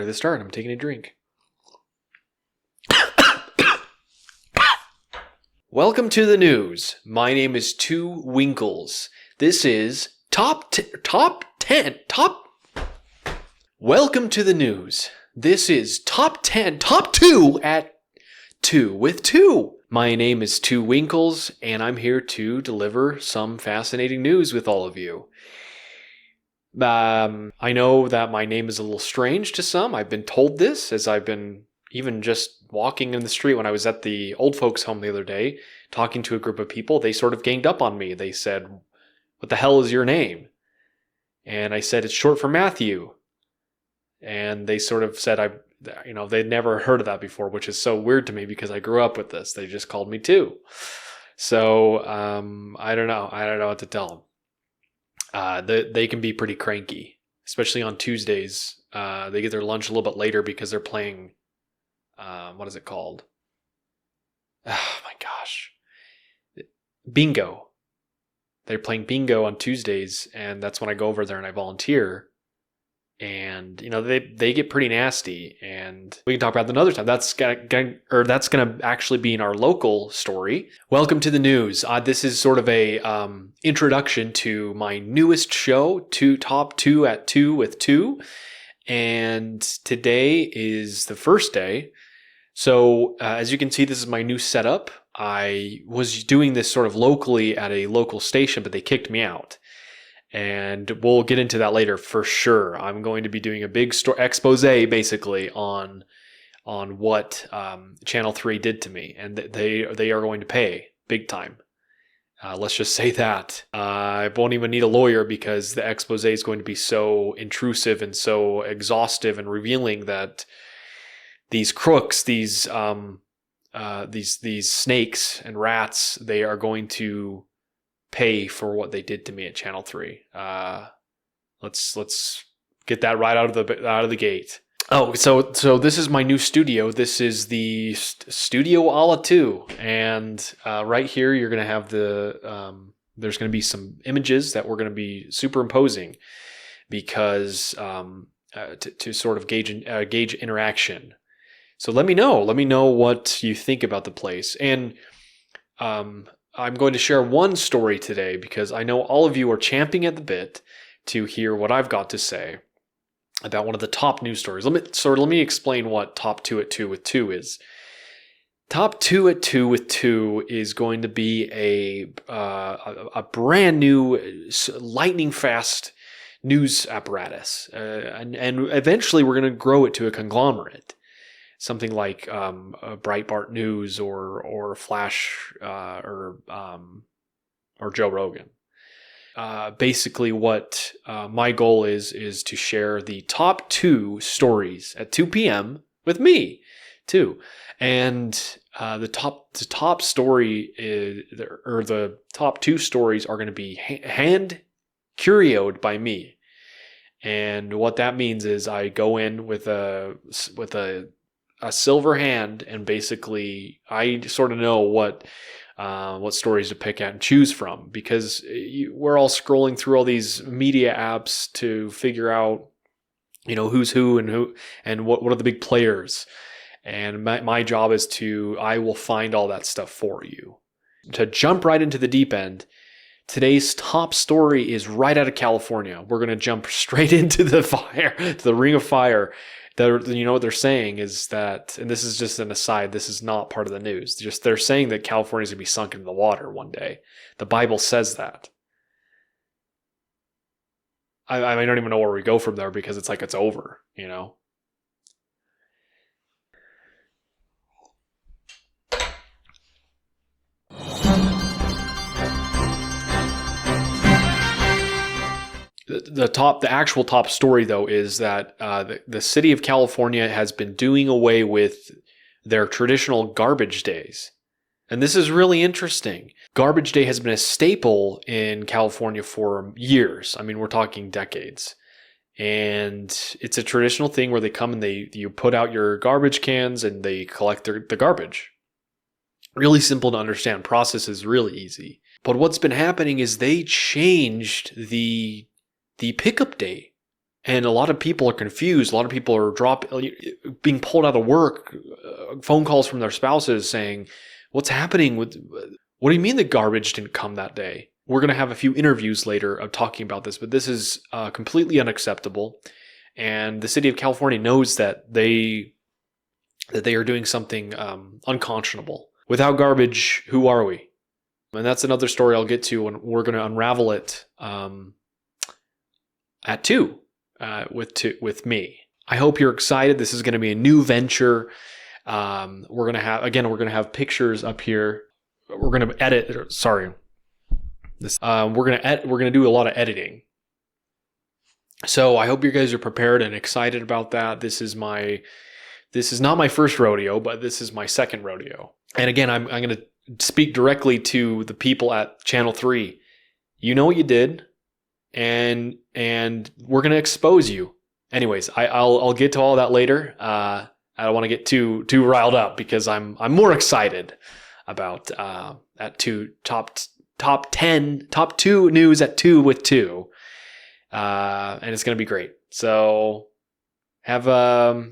the start. I'm taking a drink. Welcome to the news. My name is Tew Winkles. This is top 10. Welcome to the news. This is top 10, top 2 at 2 with 2. My name is Tew Winkles, and I'm here to deliver some fascinating news with all of you. I know that my name is a little strange to some. I've been told this as I've been even just walking in the street when I was at the old folks' home the other day, talking to a group of people. They sort of ganged up on me. They said, "What the hell is your name?" And I said, "It's short for Matthew." And they sort of said, they'd never heard of that before, which is so weird to me because I grew up with this. They just called me Tew. So I don't know. I don't know what to tell them. They can be pretty cranky, especially on Tuesdays. They get their lunch a little bit later because they're playing, what is it called? Oh my gosh. Bingo. They're playing bingo on Tuesdays, and that's when I go over there and I volunteer. And they get pretty nasty, and we can talk about that another time. That's gonna actually be in our local story. Welcome to the news. This is sort of a introduction to my newest show, Top 2 at 2 with 2, and today is the first day. So as you can see, this is my new setup. I was doing this sort of locally at a local station, but they kicked me out. And we'll get into that later for sure. I'm going to be doing a big expose basically on what Channel 3 did to me, and they are going to pay big time. Let's just say that. I won't even need a lawyer because the expose is going to be so intrusive and so exhaustive and revealing that these crooks, these snakes and rats, they are going to pay for what they did to me at Channel 3. Let's get that right out of the gate. Oh, so this is my new studio. This is the Studio a la 2, and right here you're gonna have there's gonna be some images that we're gonna be superimposing because to sort of gauge interaction. So let me know what you think about the place, and I'm going to share one story today because I know all of you are champing at the bit to hear what I've got to say about one of the top news stories. Let me explain what Top 2 at 2 with 2 is. Top 2 at 2 with 2 is going to be a brand new lightning fast news apparatus, and eventually we're going to grow it to a conglomerate. Something like Breitbart News or Flash or Joe Rogan. Basically, what my goal is to share the top 2 stories at 2 p.m. with me, too. And the top story the top 2 stories are going to be hand curioed by me. And what that means is I go in with a silver hand, and basically I sort of know what stories to pick at and choose from, because we're all scrolling through all these media apps to figure out, who's who and what are the big players. And my job is I will find all that stuff for you. To jump right into the deep end, today's top story is right out of California. We're going to jump straight into the fire, to the ring of fire. What they're saying is that, and this is just an aside, this is not part of the news. They're saying that California is going to be sunk into the water one day. The Bible says that. I don't even know where we go from there because it's like it's over, The actual top story, though, is that the city of California has been doing away with their traditional garbage days. And this is really interesting. Garbage Day has been a staple in California for years. I mean, we're talking decades. And it's a traditional thing where they come and you put out your garbage cans and they collect the garbage. Really simple to understand. Process is really easy. But what's been happening is they changed the pickup day And a lot of people are confused. A lot of people are being pulled out of work, phone calls from their spouses saying, what's happening with, what do you mean the garbage didn't come that day? We're going to have a few interviews later of talking about this, but this is completely unacceptable. And the city of California knows that they are doing something unconscionable. Without garbage, who are we? And that's another story I'll get to, and we're going to unravel it at Tew with me. I hope you're excited. This is going to be a new venture. We're going to have pictures up here. We're going to edit. Sorry, we're going to do a lot of editing. So I hope you guys are prepared and excited about that. This is not my first rodeo, but this is my second rodeo. And again, I'm going to speak directly to the people at Channel 3. You know what you did, and we're going to expose you. Anyways, I'll get to all that later. I don't want to get too riled up because I'm more excited about that top 2 news at Tew with Tew. And it's going to be great. So have a